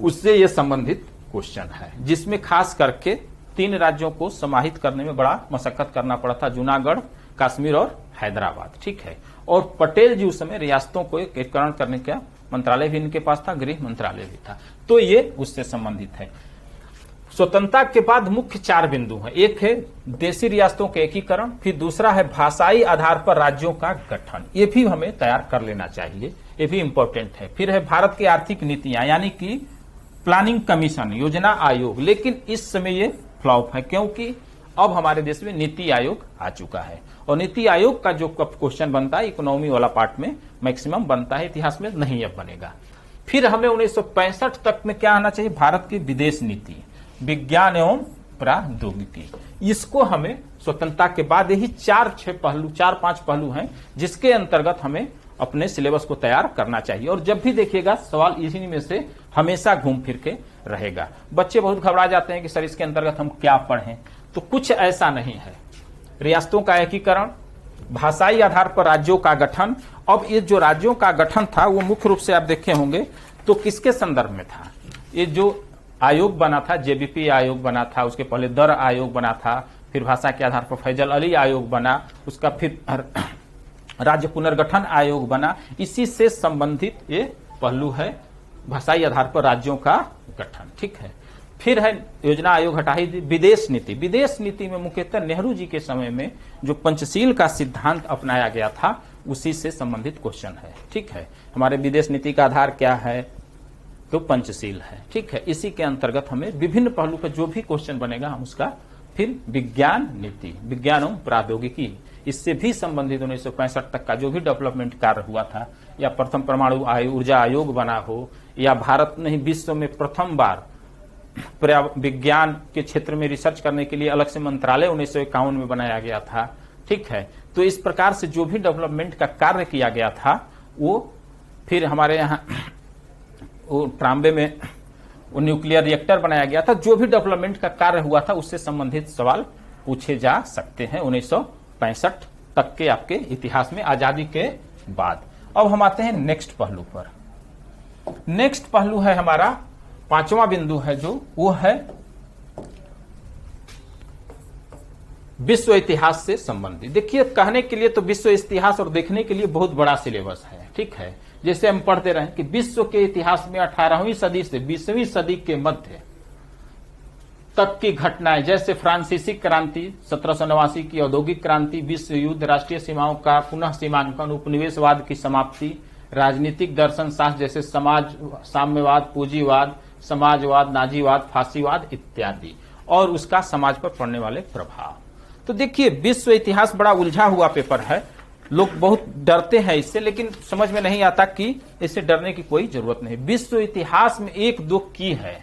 उससे यह संबंधित क्वेश्चन है, जिसमें खास करके 3 राज्यों को समाहित करने में बड़ा मशक्कत करना पड़ा था, जूनागढ़, कश्मीर और हैदराबाद, ठीक है। और पटेल जी उस समय रियासतों को एकीकरण करने का मंत्रालय भी इनके पास था, गृह मंत्रालय भी था, तो ये उससे संबंधित है। स्वतंत्रता के बाद मुख्य 4 बिंदु हैं। एक है देशी रियासतों के एकीकरण, फिर दूसरा है भाषाई आधार पर राज्यों का गठन, ये भी हमें तैयार कर लेना चाहिए, ये भी इंपॉर्टेंट है। फिर है भारत की आर्थिक नीतियां, यानी कि प्लानिंग कमीशन, योजना आयोग, लेकिन इस समय ये फ्लॉप है क्योंकि अब हमारे देश में नीति आयोग आ चुका है और नीति आयोग का जो क्वेश्चन बनता है इकोनॉमी वाला पार्ट में मैक्सिमम बनता है, इतिहास में नहीं अब बनेगा। फिर हमें 1965 तक में क्या आना चाहिए, भारत की विदेश नीति, विज्ञान एवं प्रौद्योगिकी, इसको हमें स्वतंत्रता के बाद यही 4-5 पहलू हैं जिसके अंतर्गत हमें अपने सिलेबस को तैयार करना चाहिए। और जब भी देखिएगा सवाल इसी में से हमेशा घूम फिर के रहेगा। बच्चे बहुत घबरा जाते हैं कि सर इसके अंतर्गत हम क्या पढ़ें, तो कुछ ऐसा नहीं है। रियासतों का एकीकरण, भाषाई आधार पर राज्यों का गठन। अब ये जो राज्यों का गठन था वो मुख्य रूप से आप देखे होंगे तो किसके संदर्भ में था, ये जो आयोग बना था, जेबीपी आयोग बना था, उसके पहले दर आयोग बना था, फिर भाषा के आधार पर फैजल अली आयोग बना, उसका फिर राज्य पुनर्गठन आयोग बना। इसी से संबंधित ये पहलू है, भाषाई आधार पर राज्यों का गठन, ठीक है। फिर है योजना आयोग हटा ही विदेश नीति। विदेश नीति में मुख्यतः नेहरू जी के समय में जो पंचशील का सिद्धांत अपनाया गया था उसी से संबंधित क्वेश्चन है, ठीक है। हमारे विदेश नीति का आधार क्या है, तो पंचशील है, ठीक है। इसी के अंतर्गत हमें विभिन्न पहलू पर जो भी क्वेश्चन बनेगा हम उसका, फिर विज्ञान नीति, विज्ञान एवं प्रौद्योगिकी, इससे भी संबंधित 1965 तक का जो भी डेवलपमेंट कार्य हुआ था, या प्रथम परमाणु ऊर्जा आयोग बना हो, या भारत ने विश्व में प्रथम बार विज्ञान के क्षेत्र में रिसर्च करने के लिए अलग से मंत्रालय 1951 में बनाया गया था, ठीक है। तो इस प्रकार से जो भी डेवलपमेंट का कार्य किया गया था वो फिर हमारे यहाँ ट्राम्बे में वो न्यूक्लियर रिएक्टर बनाया गया था, जो भी डेवलपमेंट का कार्य हुआ था उससे संबंधित सवाल पूछे जा सकते हैं 1965 तक के आपके इतिहास में, आजादी के बाद। अब हम आते हैं नेक्स्ट पहलू पर। नेक्स्ट पहलू है हमारा 5वां बिंदु है जो वो है विश्व इतिहास से संबंधित। देखिए कहने के लिए तो विश्व इतिहास और देखने के लिए बहुत बड़ा सिलेबस है, ठीक है। जैसे हम पढ़ते रहे कि विश्व के इतिहास में 18वीं सदी से 20वीं सदी के मध्य तक की घटनाएं, जैसे फ्रांसीसी क्रांति, 1789 की औद्योगिक क्रांति, विश्व युद्ध, राष्ट्रीय सीमाओं का पुनः सीमांकन, उपनिवेशवाद की समाप्ति, राजनीतिक दर्शन शास्त्र जैसे समाज साम्यवाद, पूंजीवाद, समाजवाद, नाजीवाद, फांसीवाद इत्यादि, और उसका समाज पर पड़ने वाले प्रभाव। तो देखिए विश्व इतिहास बड़ा उलझा हुआ पेपर है, लोग बहुत डरते हैं इससे, लेकिन समझ में नहीं आता कि इससे डरने की कोई जरूरत नहीं। विश्व इतिहास में 1-2 की है,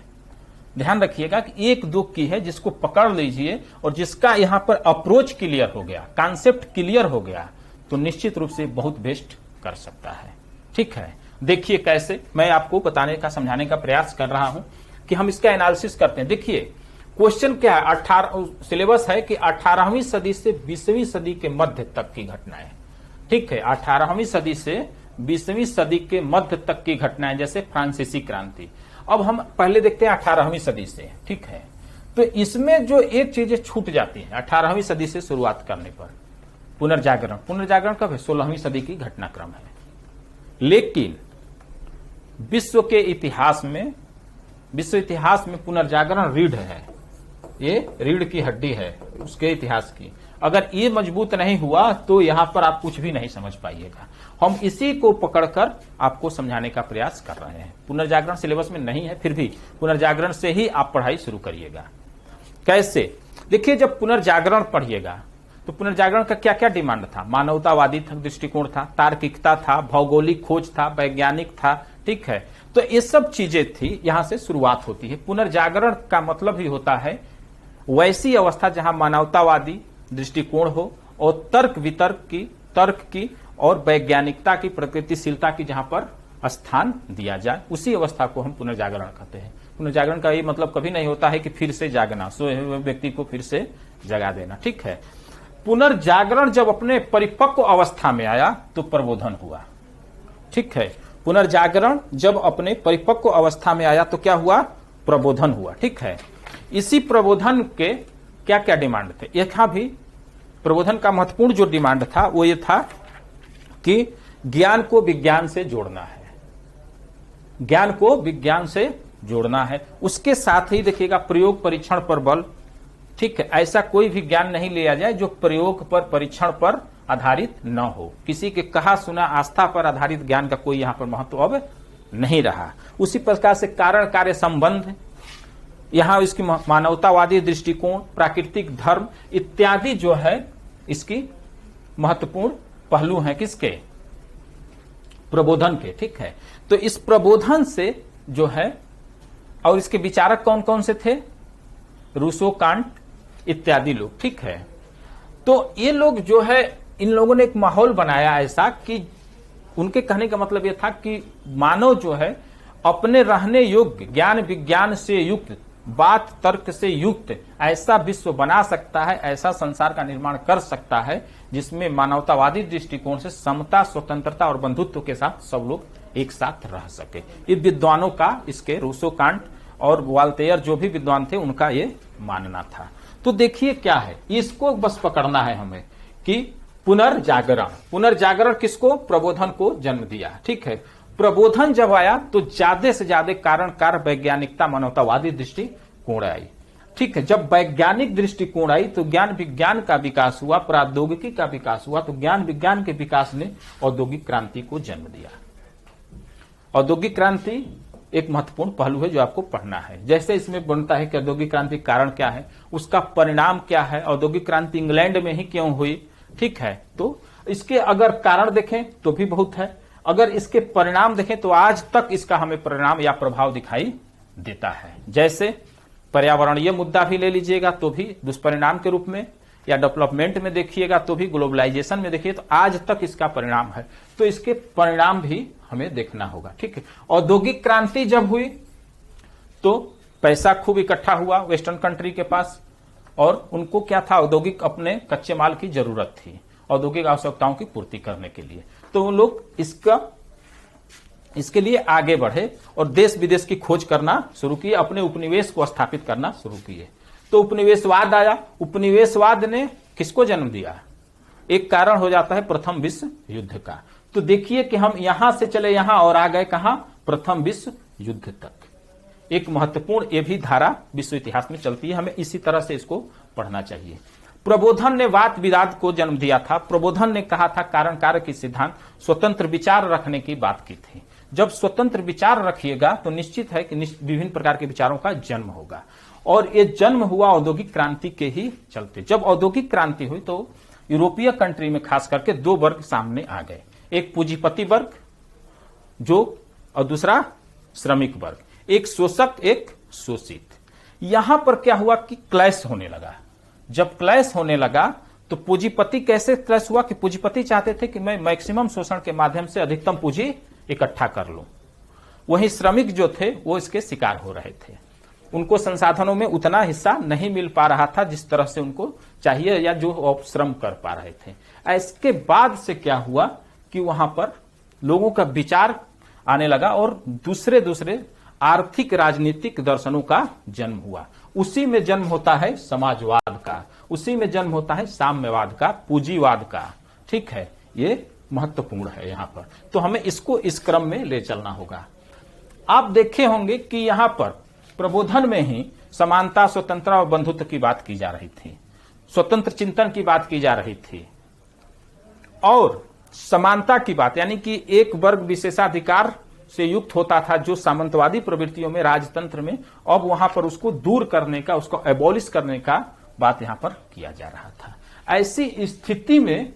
ध्यान रखिएगा कि 1-2 की है, जिसको पकड़ लीजिए और जिसका यहां पर अप्रोच क्लियर हो गया, कॉन्सेप्ट क्लियर हो गया, तो निश्चित रूप से बहुत बेस्ट कर सकता है, ठीक है। देखिए कैसे मैं आपको बताने का, समझाने का प्रयास कर रहा हूं कि हम इसका एनालिसिस करते हैं। देखिए क्वेश्चन क्या है, 18 सिलेबस है कि 18वीं सदी से 20वीं सदी के मध्य तक की घटनाएं, ठीक है। 18वीं सदी से 20वीं सदी के मध्य तक की घटनाएं, जैसे फ्रांसीसी क्रांति। अब हम पहले देखते हैं 18वीं सदी से, ठीक है। तो इसमें जो एक चीजें छूट जाती हैं 18वीं सदी से शुरुआत करने पर, पुनर्जागरण। पुनर्जागरण कब है, 16वीं सदी की घटनाक्रम है। लेकिन विश्व के इतिहास में, विश्व इतिहास में पुनर्जागरण रीढ़ है, ये रीढ़ की हड्डी है उसके इतिहास की। अगर ये मजबूत नहीं हुआ तो यहां पर आप कुछ भी नहीं समझ पाइएगा। हम इसी को पकड़कर आपको समझाने का प्रयास कर रहे हैं। पुनर्जागरण सिलेबस में नहीं है, फिर भी पुनर्जागरण से ही आप पढ़ाई शुरू करिएगा। कैसे, देखिए जब पुनर्जागरण पढ़िएगा तो पुनर्जागरण का क्या क्या डिमांड था? मानवतावादी दृष्टिकोण था, तार्किकता था, भौगोलिक खोज था, वैज्ञानिक था, ठीक है। तो ये सब चीजें थी, यहां से शुरुआत होती है। पुनर्जागरण का मतलब ही होता है वैसी अवस्था जहां मानवतावादी दृष्टिकोण हो और तर्क की और वैज्ञानिकता की, प्रकृतिशीलता की जहां पर स्थान दिया जाए, उसी अवस्था को हम पुनर्जागरण कहते हैं। पुनर्जागरण का ये मतलब कभी नहीं होता है कि फिर से जागना, सोए हुए व्यक्ति को फिर से जगा देना, ठीक है। पुनर्जागरण जब अपने परिपक्व अवस्था में आया तो प्रबोधन हुआ, ठीक है। पुनर्जागरण जब अपने परिपक्व अवस्था में आया तो क्या हुआ? प्रबोधन हुआ, ठीक है। इसी प्रबोधन के क्या क्या डिमांड थे? यहां भी प्रबोधन का महत्वपूर्ण जो डिमांड था वो ये था कि ज्ञान को विज्ञान से जोड़ना है, ज्ञान को विज्ञान से जोड़ना है। उसके साथ ही देखिएगा प्रयोग परीक्षण पर बल, ठीक है। ऐसा कोई भी ज्ञान नहीं लिया जाए जो प्रयोग पर, परीक्षण पर आधारित न हो। किसी के कहा सुना आस्था पर आधारित ज्ञान का कोई यहां पर महत्व अब नहीं रहा। उसी प्रकार से कारण कार्य संबंध, यहां इसकी मानवतावादी दृष्टिकोण, प्राकृतिक धर्म इत्यादि जो है इसकी महत्वपूर्ण पहलू हैं किसके? प्रबोधन के, ठीक है। तो इस प्रबोधन से जो है, और इसके विचारक कौन कौन से थे? रूसो, कांट इत्यादि लोग, ठीक है। तो ये लोग जो है, इन लोगों ने एक माहौल बनाया ऐसा कि उनके कहने का मतलब यह था कि मानव जो है अपने रहने योग्य, ज्ञान विज्ञान से युक्त, बात तर्क से युक्त ऐसा विश्व बना सकता है, ऐसा संसार का निर्माण कर सकता है जिसमें मानवतावादी दृष्टिकोण से समता, स्वतंत्रता और बंधुत्व के साथ सब लोग एक साथ रह सके। ये विद्वानों का, इसके रूसो, कांट और वाल्तेयर जो भी विद्वान थे उनका ये मानना था। तो देखिए क्या है, इसको बस पकड़ना है हमें कि पुनर्जागरण किसको? प्रबोधन को जन्म दिया, ठीक है। प्रबोधन जब आया तो ज्यादा से ज्यादा कारण कार्य, वैज्ञानिकता, मानवतावादी दृष्टिकोण आई, ठीक है। जब वैज्ञानिक दृष्टिकोण आई तो ज्ञान विज्ञान का विकास हुआ, प्रौद्योगिकी का विकास हुआ। तो ज्ञान विज्ञान के विकास ने औद्योगिक क्रांति को जन्म दिया। औद्योगिक क्रांति एक महत्वपूर्ण पहलू है जो आपको पढ़ना है। जैसे इसमें बनता है कि औद्योगिक क्रांति कारण क्या है, उसका परिणाम क्या है, औद्योगिक क्रांति इंग्लैंड में ही क्यों हुई, ठीक है। तो इसके अगर कारण देखें तो भी बहुत है, अगर इसके परिणाम देखें तो आज तक इसका हमें परिणाम या प्रभाव दिखाई देता है। जैसे पर्यावरणीय मुद्दा भी ले लीजिएगा तो भी दुष्परिणाम के रूप में, या डेवलपमेंट में देखिएगा तो भी, ग्लोबलाइजेशन में देखिए तो आज तक इसका परिणाम है। तो इसके परिणाम भी हमें देखना होगा, ठीक है। औद्योगिक क्रांति जब हुई तो पैसा खूब इकट्ठा हुआ वेस्टर्न कंट्री के पास, और उनको क्या था? औद्योगिक अपने कच्चे माल की जरूरत थी, औद्योगिक आवश्यकताओं की पूर्ति करने के लिए। तो वो लोग इसके लिए आगे बढ़े और देश विदेश की खोज करना शुरू किए, अपने उपनिवेश को स्थापित करना शुरू किए। तो उपनिवेशवाद आया। उपनिवेशवाद ने किसको जन्म दिया? एक कारण हो जाता है प्रथम विश्व युद्ध का। तो देखिए कि हम यहां से चले यहां और आ गए कहां? प्रथम विश्व युद्ध तक। एक महत्वपूर्ण ये भी धारा विश्व इतिहास में चलती है, हमें इसी तरह से इसको पढ़ना चाहिए। प्रबोधन ने वाद विवाद को जन्म दिया था। प्रबोधन ने कहा था कारण कार्य की सिद्धांत, स्वतंत्र विचार रखने की बात की थी। जब स्वतंत्र विचार रखिएगा तो निश्चित है कि विभिन्न प्रकार के विचारों का जन्म होगा, और ये जन्म हुआ औद्योगिक क्रांति के ही चलते। जब औद्योगिक क्रांति हुई तो यूरोपीय कंट्री में खास करके दो वर्ग सामने आ गए, एक पूंजीपति वर्ग जो, और दूसरा श्रमिक वर्ग, एक शोषक एक शोषित। यहां पर क्या हुआ कि क्लैश होने लगा। जब क्लैश होने लगा तो पूंजीपति कैसे क्लैश हुआ कि पूंजीपति चाहते थे कि मैं मैक्सिमम शोषण के माध्यम से अधिकतम पूंजी इकट्ठा कर लूं, वहीं श्रमिक जो थे वो इसके शिकार हो रहे थे। उनको संसाधनों में उतना हिस्सा नहीं मिल पा रहा था जिस तरह से उनको चाहिए या जो श्रम कर पा रहे थे। इसके बाद से क्या हुआ कि वहां पर लोगों का विचार आने लगा और दूसरे आर्थिक राजनीतिक दर्शनों का जन्म हुआ। उसी में जन्म होता है समाजवाद का, उसी में जन्म होता है साम्यवाद का, पूंजीवाद का, ठीक है। ये महत्वपूर्ण है यहां पर, तो हमें इसको इस क्रम में ले चलना होगा। आप देखे होंगे कि यहां पर प्रबोधन में ही समानता, स्वतंत्रता और बंधुत्व की बात की जा रही थी, स्वतंत्र चिंतन की बात की जा रही थी, और समानता की बात, यानी कि एक वर्ग विशेषाधिकार से युक्त होता था जो सामंतवादी प्रवृत्तियों में, राजतंत्र में, अब वहां पर उसको दूर करने का, उसको एबॉलिश करने का बात यहां पर किया जा रहा था। ऐसी स्थिति में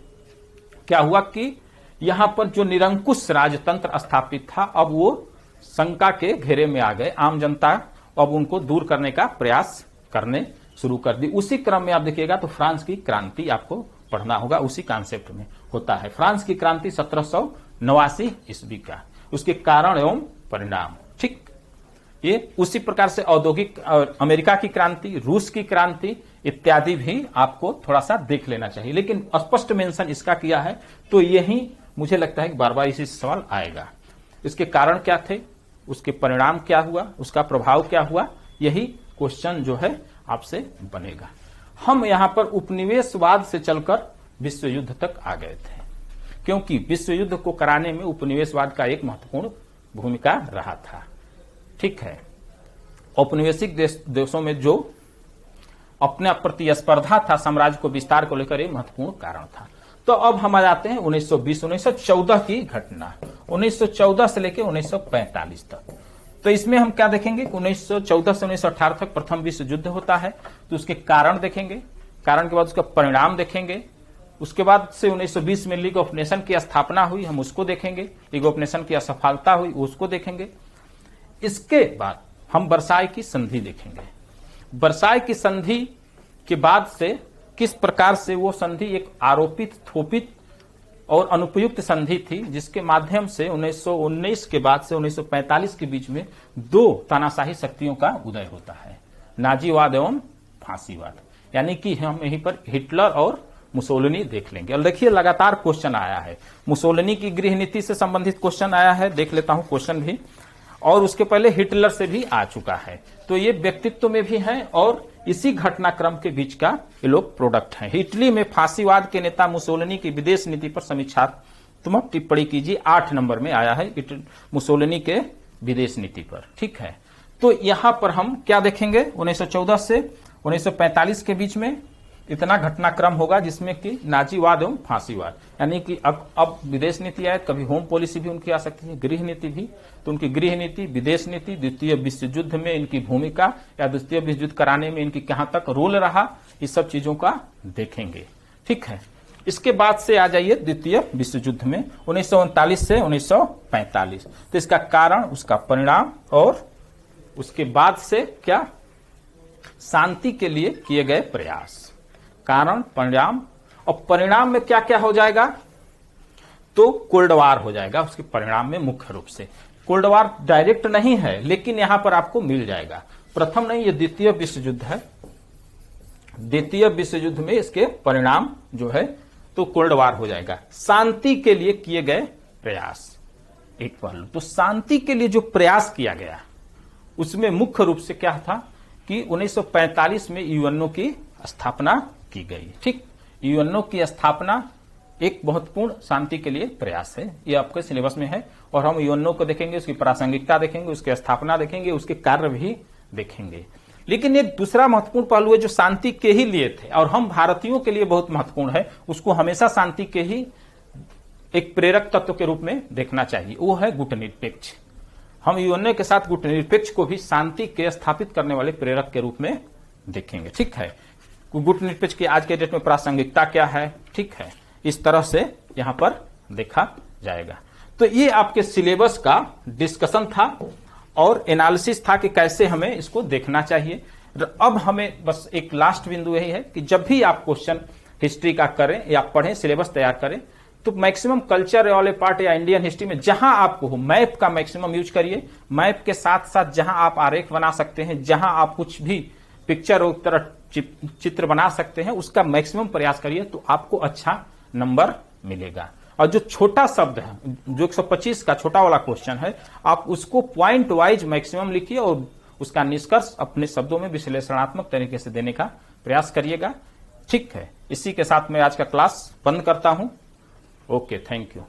क्या हुआ कि यहां पर जो निरंकुश राजतंत्र स्थापित था अब वो शंका के घेरे में आ गए। आम जनता अब उनको दूर करने का प्रयास करने शुरू कर दी। उसी क्रम में आप देखिएगा तो फ्रांस की क्रांति आपको पढ़ना होगा, उसी कॉन्सेप्ट में होता है। फ्रांस की क्रांति 1789 ईस्वी का, उसके कारण एवं परिणाम, ठीक। ये उसी प्रकार से औद्योगिक अमेरिका की क्रांति, रूस की क्रांति इत्यादि भी आपको थोड़ा सा देख लेना चाहिए, लेकिन स्पष्ट मेंशन इसका किया है तो यही मुझे लगता है कि बार बार इसी सवाल आएगा। इसके कारण क्या थे, उसके परिणाम क्या हुआ, उसका प्रभाव क्या हुआ, यही क्वेश्चन जो है आपसे बनेगा। हम यहां पर उपनिवेशवाद से चलकर विश्व युद्ध तक आ गए थे, क्योंकि विश्व युद्ध को कराने में उपनिवेशवाद का एक महत्वपूर्ण भूमिका रहा था, ठीक है। औपनिवेशिक देशों में जो अपने प्रतिस्पर्धा था साम्राज्य को विस्तार को लेकर एक महत्वपूर्ण कारण था। तो अब हम आ जाते हैं 1914 की घटना, 1914 से लेकर 1945 तक। तो इसमें हम क्या देखेंगे, 1914 से 1918 तक प्रथम विश्व युद्ध होता है, तो उसके कारण देखेंगे, कारण के बाद उसका परिणाम देखेंगे। उसके बाद से 1920 में लीग ऑफ नेशन की स्थापना हुई, हम उसको देखेंगे, लीग ऑफ नेशन की असफलता हुई उसको देखेंगे। इसके बाद हम वर्साय की संधि देखेंगे। वर्साय की संधि के बाद से किस प्रकार से वो संधि एक आरोपित, थोपित और अनुपयुक्त संधि थी, जिसके माध्यम से 1919 के बाद से 1945 के बीच में दो तानाशाही शक्तियों का उदय होता है, नाजीवाद एवं फांसीवाद। यानी कि हम यहीं पर हिटलर और मुसोलिनी देख लेंगे। और देखिए लगातार क्वेश्चन आया है, मुसोलिनी की गृह नीति से संबंधित क्वेश्चन आया है, देख लेता हूं क्वेश्चन भी, और उसके पहले हिटलर से भी आ चुका है। तो ये व्यक्तित्व में भी है और इसी घटनाक्रम के बीच का ये लोग प्रोडक्ट हैं। इटली में फांसीवाद के नेता मुसोलिनी की विदेश नीति पर समीक्षात्मक टिप्पणी कीजिए, 8 नंबर में आया है मुसोलिनी के विदेश नीति पर, ठीक है। तो यहां पर हम क्या देखेंगे, 1914 से 1945 के बीच में इतना घटनाक्रम होगा जिसमें कि नाजीवाद एवं फांसीवाद, यानी कि अब विदेश नीति आए, कभी होम पॉलिसी भी उनकी आ सकती है, गृह नीति भी। तो उनकी गृह नीति, विदेश नीति, द्वितीय विश्व युद्ध में इनकी भूमिका या द्वितीय विश्व युद्ध कराने में इनकी कहां तक रोल रहा, इस सब चीजों का देखेंगे, ठीक है। इसके बाद से आ जाइए द्वितीय विश्व युद्ध में 1939 से 1945। तो इसका कारण, उसका परिणाम और उसके बाद से क्या शांति के लिए किए गए प्रयास, कारण, परिणाम। और परिणाम में क्या क्या हो जाएगा, तो कोल्ड वार हो जाएगा उसके परिणाम में। मुख्य रूप से कोल्ड वार डायरेक्ट नहीं है, लेकिन यहां पर आपको मिल जाएगा। प्रथम नहीं, ये द्वितीय विश्व युद्ध है। द्वितीय विश्व युद्ध में इसके परिणाम जो है तो कोल्ड वार हो जाएगा। शांति के लिए किए गए प्रयास एक पहलू, तो शांति के लिए जो प्रयास किया गया उसमें मुख्य रूप से क्या था कि 1945 में यूएनओ की स्थापना की गई, ठीक। यूएनओ की स्थापना एक महत्वपूर्ण शांति के लिए प्रयास है, ये आपके सिलेबस में है। और हम यूएनओ को देखेंगे, उसकी प्रासंगिकता देखेंगे, उसकी स्थापना देखेंगे, उसके कार्य भी देखेंगे। लेकिन एक दूसरा महत्वपूर्ण पहलू है जो शांति के ही लिए थे और हम भारतीयों के लिए बहुत महत्वपूर्ण है, उसको हमेशा शांति के ही एक प्रेरक तत्व के रूप में देखना चाहिए, वो है गुटनिरपेक्ष। हम यूएनओ के साथ गुटनिरपेक्ष को भी शांति के स्थापित करने वाले प्रेरक के रूप में देखेंगे, ठीक है। गुटनिरपेक्ष की आज के डेट में प्रासंगिकता क्या है, ठीक है, इस तरह से यहां पर देखा जाएगा। तो ये आपके सिलेबस का डिस्कशन था और एनालिसिस था कि कैसे हमें इसको देखना चाहिए। अब हमें बस एक लास्ट बिंदु यही है कि जब भी आप क्वेश्चन हिस्ट्री का करें या पढ़ें, सिलेबस तैयार करें, तो मैक्सिमम कल्चर वाले पार्ट या इंडियन हिस्ट्री में जहां आपको हो मैप का मैक्सिमम यूज करिए। मैप के साथ साथ जहां आप आरेख बना सकते हैं, जहां आप कुछ भी पिक्चर और तरह चित्र बना सकते हैं, उसका मैक्सिमम प्रयास करिए, तो आपको अच्छा नंबर मिलेगा। और जो छोटा शब्द है, जो 125 का छोटा वाला क्वेश्चन है, आप उसको पॉइंट वाइज मैक्सिमम लिखिए और उसका निष्कर्ष अपने शब्दों में विश्लेषणात्मक तरीके से देने का प्रयास करिएगा, ठीक है। इसी के साथ मैं आज का क्लास बंद करता हूं। Okay, thank you.